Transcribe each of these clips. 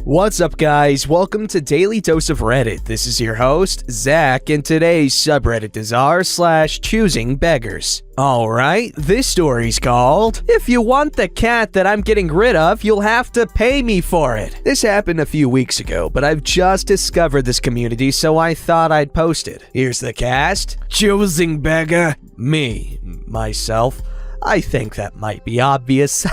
What's up, guys? Welcome to Daily Dose of Reddit. This is your host, Zach, and today's subreddit is r/ChoosingBeggars. Alright, this story's called, "If you want the cat that I'm getting rid of, you'll have to pay me for it." This happened a few weeks ago, but I've just discovered this community, so I thought I'd post it. Here's the cast. Choosing beggar. Me. Myself. I think that might be obvious.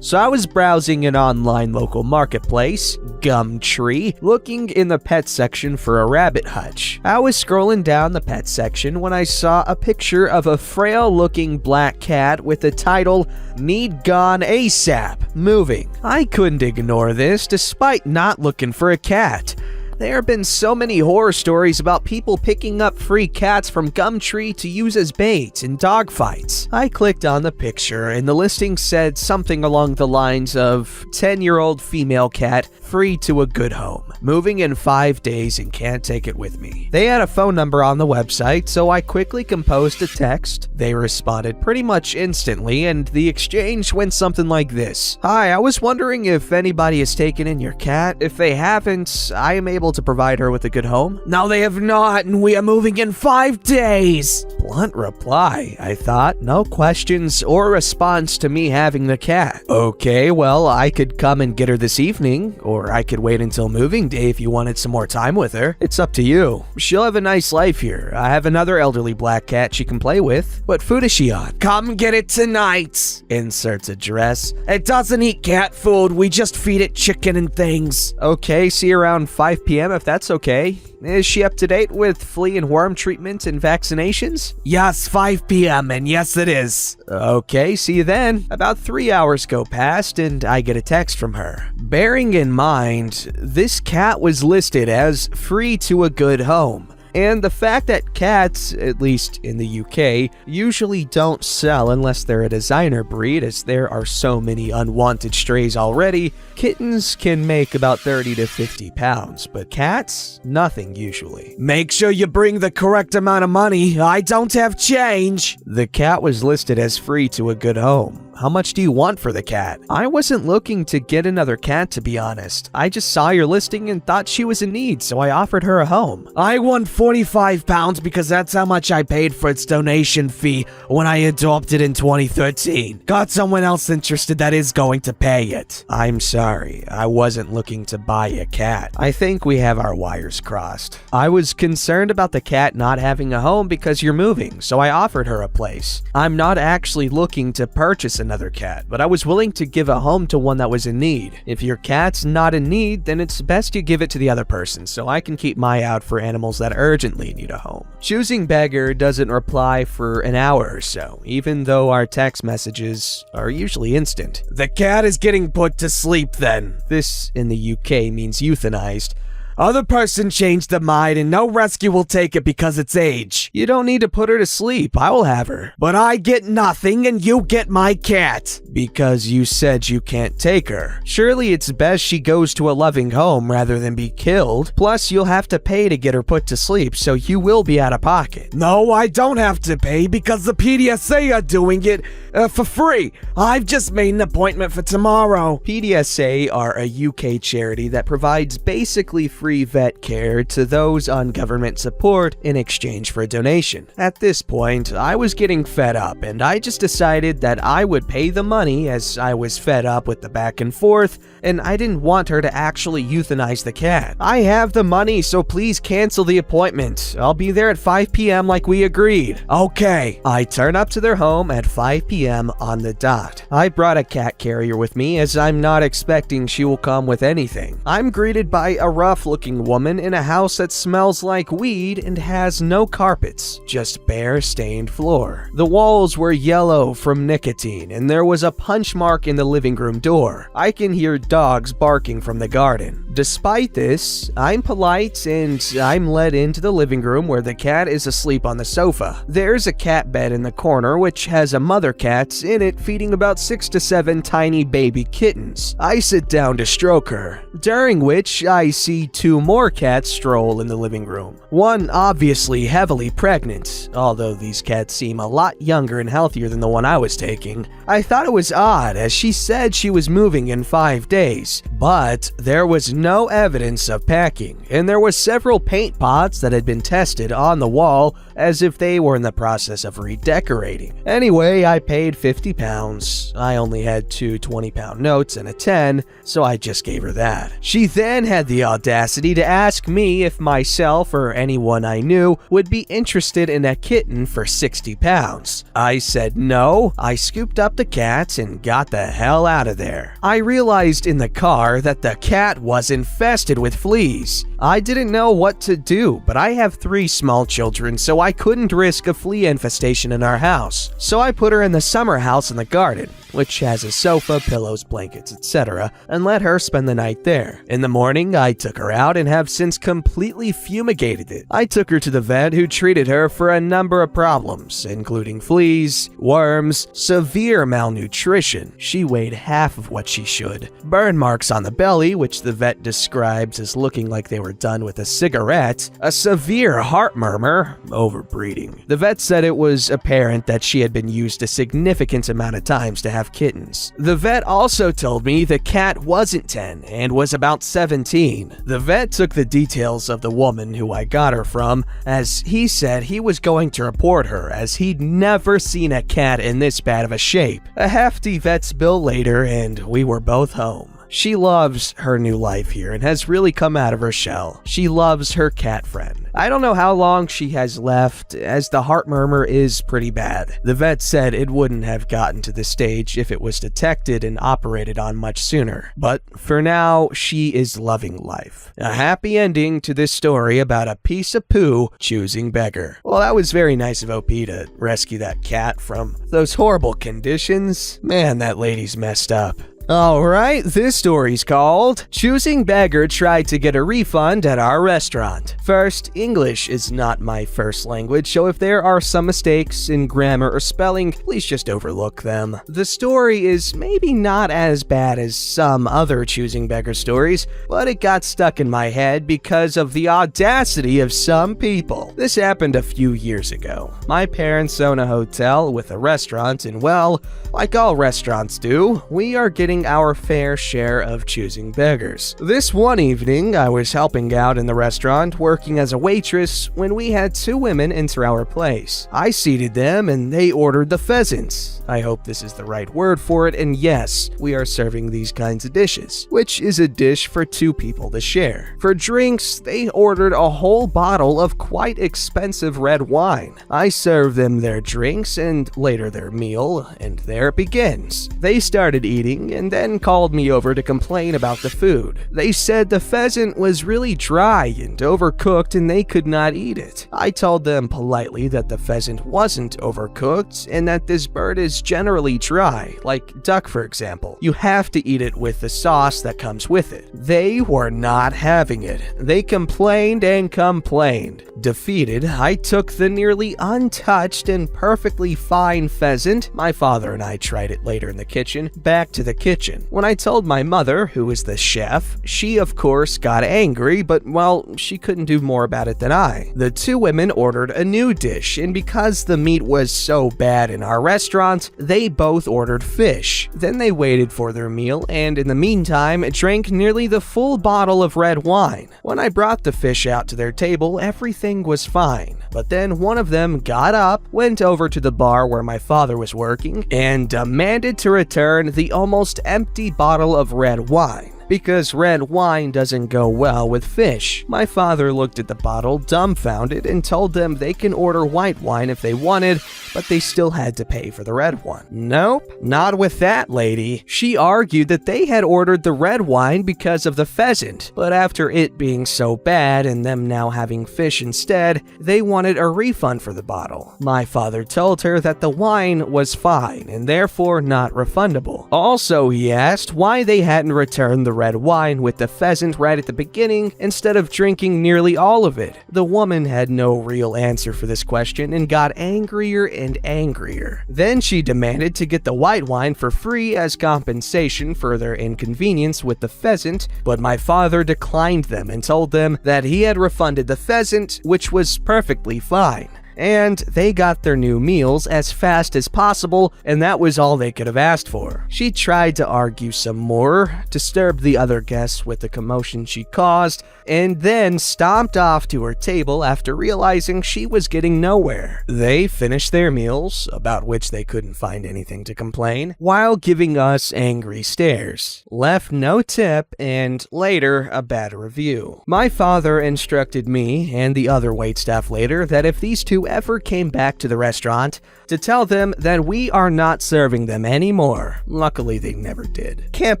So I was browsing an online local marketplace, Gumtree, looking in the pet section for a rabbit hutch. I was scrolling down the pet section when I saw a picture of a frail-looking black cat with the title, "Need Gone ASAP, Moving." I couldn't ignore this despite not looking for a cat. There have been so many horror stories about people picking up free cats from Gumtree to use as bait in dogfights. I clicked on the picture and the listing said something along the lines of 10-year-old female cat, free to a good home, moving in 5 days and can't take it with me. They had a phone number on the website, so I quickly composed a text. They responded pretty much instantly, and the exchange went something like this. "Hi, I was wondering if anybody has taken in your cat. If they haven't, I am able to provide her with a good home." "No, they have not, and we are moving in 5 days. Blunt reply, I thought. No questions or response to me having the cat. Okay, well, I could come and get her this evening, or I could wait until moving day if you wanted some more time with her. It's up to you. She'll have a nice life here. I have another elderly black cat she can play with. What food is she on?" "Come get it tonight." Inserts address. "It doesn't eat cat food. We just feed it chicken and things." Okay, see you around 5 p.m. if that's okay. Is she up to date with flea and worm treatment and vaccinations? "Yes, 5 p.m. and yes it is." Okay, see you then. About 3 hours go past and I get a text from her. Bearing in mind, this cat was listed as free to a good home. And the fact that cats, at least in the UK, usually don't sell unless they're a designer breed, as there are so many unwanted strays already. Kittens can make about 30 to 50 pounds, but cats, nothing usually. "Make sure you bring the correct amount of money. I don't have change." The cat was listed as free to a good home. How much do you want for the cat? I wasn't looking to get another cat, to be honest. I just saw your listing and thought she was in need, so I offered her a home. "I want 45 pounds because that's how much I paid for its donation fee when I adopted in 2013. Got someone else interested that is going to pay it." "I'm sorry, I wasn't looking to buy a cat. I think we have our wires crossed. I was concerned about the cat not having a home because you're moving, so I offered her a place. I'm not actually looking to purchase another cat, but I was willing to give a home to one that was in need. If your cat's not in need, then it's best you give it to the other person so I can keep my eye out for animals that urgently need a home." Choosing Beggar doesn't reply for an hour or so, even though our text messages are usually instant. "The cat is getting put to sleep then." This in the UK means euthanized. "Other person changed their mind and no rescue will take it because it's age." "You don't need to put her to sleep. I will have her." "But I get nothing and you get my cat." "Because you said you can't take her. Surely it's best she goes to a loving home rather than be killed. Plus, you'll have to pay to get her put to sleep, so you will be out of pocket." "No, I don't have to pay because the PDSA are doing it for free. I've just made an appointment for tomorrow." PDSA are a UK charity that provides basically free vet care to those on government support in exchange for a donation. At this point, I was getting fed up and I just decided that I would pay the money as I was fed up with the back and forth, and I didn't want her to actually euthanize the cat. "I have the money, so please cancel the appointment. I'll be there at 5 p.m. like we agreed." "Okay." I turn up to their home at 5 p.m. on the dot. I brought a cat carrier with me as I'm not expecting she will come with anything. I'm greeted by a rough-looking woman in a house that smells like weed and has no carpets, just bare stained floor. The walls were yellow from nicotine and there was a punch mark in the living room door. I can hear dogs barking from the garden. Despite this, I'm polite and I'm led into the living room where the cat is asleep on the sofa. There's a cat bed in the corner which has a mother cat in it feeding about 6 to 7 tiny baby kittens. I sit down to stroke her, during which I see 2 more cats stroll in the living room. One obviously heavily pregnant, although these cats seem a lot younger and healthier than the one I was taking. I thought it was odd as she said she was moving in 5 days, but there was no evidence of packing, and there were several paint pots that had been tested on the wall as if they were in the process of redecorating. Anyway, I paid £50. I only had 2 20-pound notes and a 10, so I just gave her that. She then had the audacity to ask me if myself or anyone I knew would be interested in a kitten for £60. I said no. I scooped up the cat and got the hell out of there. I realized in the car that the cat was infested with fleas. I didn't know what to do, but I have 3 small children, so I couldn't risk a flea infestation in our house. So I put her in the summer house in the garden, which has a sofa, pillows, blankets, etc., and let her spend the night there. In the morning, I took her out and have since completely fumigated it. I took her to the vet who treated her for a number of problems, including fleas, worms, severe malnutrition. She weighed half of what she should. Burn marks on the belly, which the vet describes as looking like they were done with a cigarette, a severe heart murmur, overbreeding. The vet said it was apparent that she had been used a significant amount of times to have kittens. The vet also told me the cat wasn't 10 and was about 17. The vet took the details of the woman who I got her from, as he said he was going to report her as he'd never seen a cat in this bad of a shape. A hefty vet's bill later and we were both home. She loves her new life here and has really come out of her shell. She loves her cat friend. I don't know how long she has left, as the heart murmur is pretty bad. The vet said it wouldn't have gotten to this stage if it was detected and operated on much sooner. But for now, she is loving life. A happy ending to this story about a piece of poo choosing beggar. Well, that was very nice of OP to rescue that cat from those horrible conditions. Man, that lady's messed up. Alright, this story's called Choosing Beggar Tried to Get a Refund at Our Restaurant. First, English is not my first language, so if there are some mistakes in grammar or spelling, please just overlook them. The story is maybe not as bad as some other Choosing Beggar stories, but it got stuck in my head because of the audacity of some people. This happened a few years ago. My parents own a hotel with a restaurant, and well, like all restaurants do, we are getting our fair share of choosing beggars. This one evening, I was helping out in the restaurant, working as a waitress, when we had 2 women enter our place. I seated them and they ordered the pheasants. I hope this is the right word for it, and yes, we are serving these kinds of dishes, which is a dish for 2 people to share. For drinks, they ordered a whole bottle of quite expensive red wine. I served them their drinks and later their meal, and there it begins. They started eating and then called me over to complain about the food. They said the pheasant was really dry and overcooked and they could not eat it. I told them politely that the pheasant wasn't overcooked and that this bird is generally dry, like duck for example. You have to eat it with the sauce that comes with it. They were not having it. They complained and complained. Defeated, I took the nearly untouched and perfectly fine pheasant, my father and I tried it later in the kitchen, back to the kitchen. When I told my mother, who is the chef, she of course got angry, but well, she couldn't do more about it than I. The 2 women ordered a new dish, and because the meat was so bad in our restaurant, they both ordered fish. Then they waited for their meal, and in the meantime, drank nearly the full bottle of red wine. When I brought the fish out to their table, everything was fine. But then one of them got up, went over to the bar where my father was working, and demanded to return the almost empty bottle of red wine. because red wine doesn't go well with fish. My father looked at the bottle dumbfounded and told them they can order white wine if they wanted, but they still had to pay for the red one. Nope, not with that lady. She argued that they had ordered the red wine because of the pheasant, but after it being so bad and them now having fish instead, they wanted a refund for the bottle. My father told her that the wine was fine and therefore not refundable. Also, he asked why they hadn't returned the red wine with the pheasant right at the beginning instead of drinking nearly all of it? The woman had no real answer for this question and got angrier and angrier. Then she demanded to get the white wine for free as compensation for their inconvenience with the pheasant, but my father declined them and told them that he had refunded the pheasant, which was perfectly fine. And they got their new meals as fast as possible, and that was all they could have asked for. She tried to argue some more, disturbed the other guests with the commotion she caused, and then stomped off to her table after realizing she was getting nowhere. They finished their meals, about which they couldn't find anything to complain, while giving us angry stares, left no tip, and later a bad review. My father instructed me and the other waitstaff later that if these two ever came back to the restaurant, to tell them that we are not serving them anymore. Luckily, they never did. Can't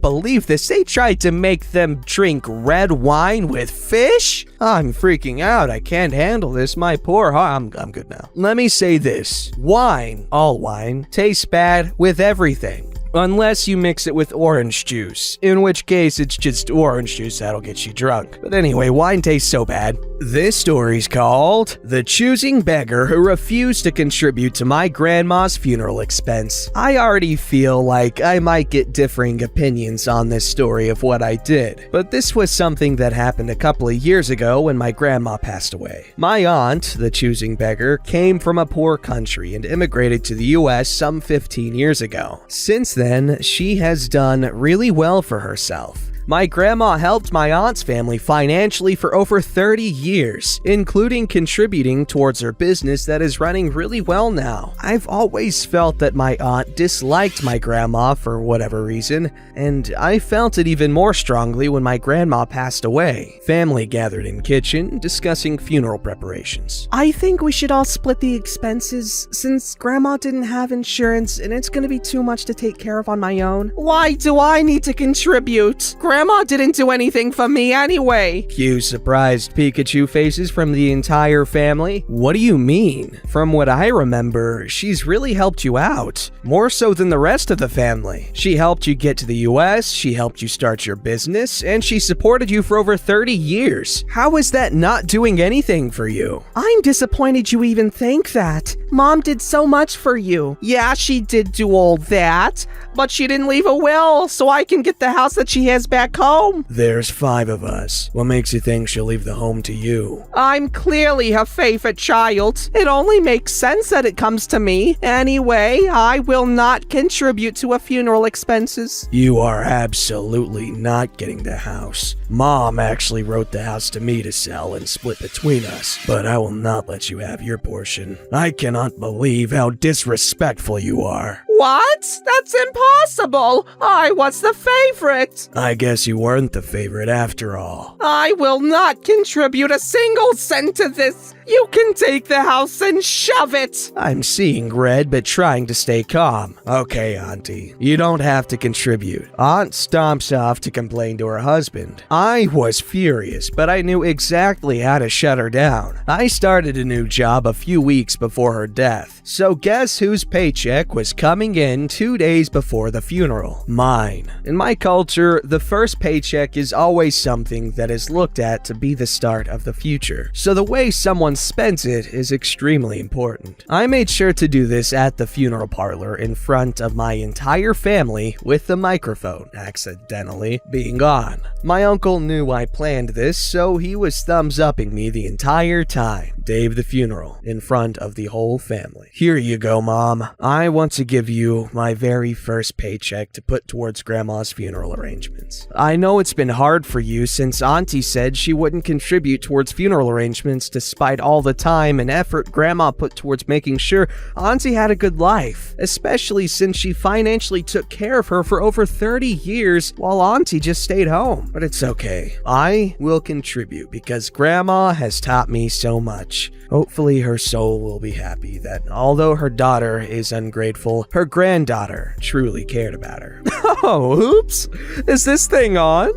believe this. They tried to make them drink red wine with fish? I'm freaking out. I can't handle this. My poor heart. I'm good now. Let me say this. Wine, all wine, tastes bad with everything. Unless you mix it with orange juice, in which case it's just orange juice that'll get you drunk. But anyway, wine tastes so bad. This story's called The Choosing Beggar Who Refused to Contribute to My Grandma's Funeral Expense. I already feel like I might get differing opinions on this story of what I did, but this was something that happened a couple of years ago when my grandma passed away. My aunt, the choosing beggar, came from a poor country and immigrated to the US some 15 years ago. Since then, she has done really well for herself. My grandma helped my aunt's family financially for over 30 years, including contributing towards her business that is running really well now. I've always felt that my aunt disliked my grandma for whatever reason, and I felt it even more strongly when my grandma passed away. Family gathered in kitchen, discussing funeral preparations. I think we should all split the expenses since grandma didn't have insurance and it's gonna be too much to take care of on my own. Why do I need to contribute? Grandma didn't do anything for me anyway. Few surprised Pikachu faces from the entire family. What do you mean? From what I remember, she's really helped you out. More so than the rest of the family. She helped you get to the US, she helped you start your business, and she supported you for over 30 years. How is that not doing anything for you? I'm disappointed you even think that. Mom did so much for you. Yeah, she did do all that, but she didn't leave a will so I can get the house that she has back home. There's 5 of us. What makes you think she'll leave the home to you? I'm clearly her favorite child. It only makes sense that it comes to me. Anyway, I will not contribute to her funeral expenses. You are absolutely not getting the house. Mom actually wrote the house to me to sell and split between us, but I will not let you have your portion. I cannot believe how disrespectful you are. What? That's impossible. I was the favorite. I guess you weren't the favorite after all. I will not contribute a single cent to this. You can take the house and shove it. I'm seeing red, but trying to stay calm. Okay, Auntie, you don't have to contribute. Aunt stomps off to complain to her husband. I was furious, but I knew exactly how to shut her down. I started a new job a few weeks before her death. So guess whose paycheck was coming in 2 days before the funeral? Mine. In my culture, the first paycheck is always something that is looked at to be the start of the future. So the way someone spends it is extremely important. I made sure to do this at the funeral parlor in front of my entire family with the microphone accidentally being on. My uncle knew I planned this, so he was thumbs-upping me the entire time. Day of the funeral, in front of the whole family. Here you go, Mom. I want to give you my very first paycheck to put towards Grandma's funeral arrangements. I know it's been hard for you since Auntie said she wouldn't contribute towards funeral arrangements despite all the time and effort Grandma put towards making sure Auntie had a good life, especially since she financially took care of her for over 30 years while Auntie just stayed home. But it's okay. I will contribute because Grandma has taught me so much. Hopefully her soul will be happy that although her daughter is ungrateful, her granddaughter truly cared about her. Oh, oops. Is this thing on?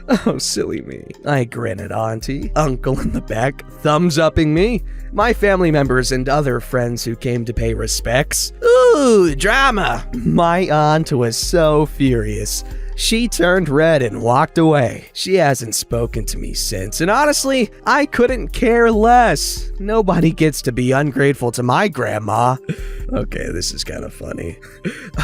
Oh, silly me. I grin at Auntie, Uncle in the back, thumbs-upping me, my family members and other friends who came to pay respects. Ooh, drama. My aunt was so furious. She turned red and walked away. She hasn't spoken to me since, and honestly, I couldn't care less. Nobody gets to be ungrateful to my grandma. Okay, this is kind of funny.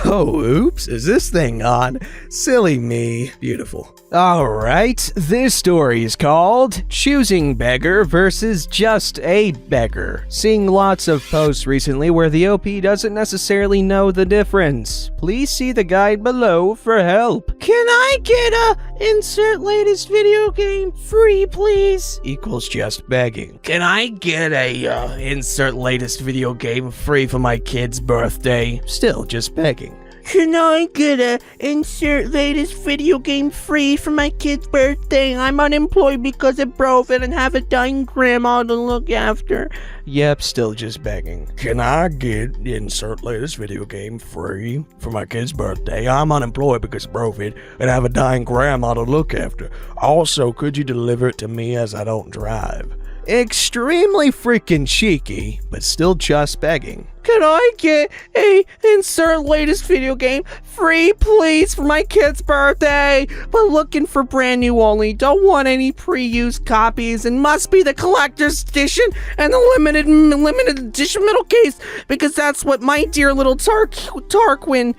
Oh, oops, is this thing on? Silly me. Beautiful. Alright, this story is called Choosing Beggar versus Just a Beggar. Seeing lots of posts recently where the OP doesn't necessarily know the difference. Please see the guide below for help. Can I get a insert latest video game free, please? Equals just begging. Can I get a insert latest video game free for my kid's birthday? Still just begging. Can I get a insert latest video game free for my kid's birthday? I'm unemployed because of broken and have a dying grandma to look after. Yep, still just begging. Can I get insert latest video game free for my kid's birthday? I'm unemployed because of broken and have a dying grandma to look after. Also, could you deliver it to me as I don't drive? Extremely freaking cheeky, but still just begging. Can I get a insert latest video game free, please, for my kid's birthday? But looking for brand new only. Don't want any pre-used copies, and must be the collector's edition and the limited edition middle case, because that's what my dear little Tarkeen,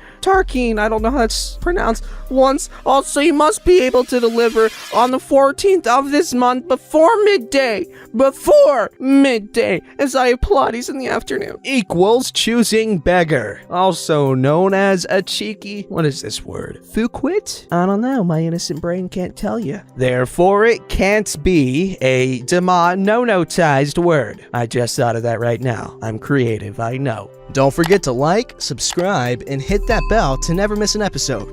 I don't know how that's pronounced, wants. Also, you must be able to deliver on the 14th of this month before midday, as I have Pilates in the afternoon. Equals choosing beggar, also known as a cheeky, what is this word? Fuquit? I don't know, my innocent brain can't tell you. Therefore, it can't be a demonetized word. I just thought of that right now. I'm creative, I know. Don't forget to like, subscribe, and hit that bell to never miss an episode.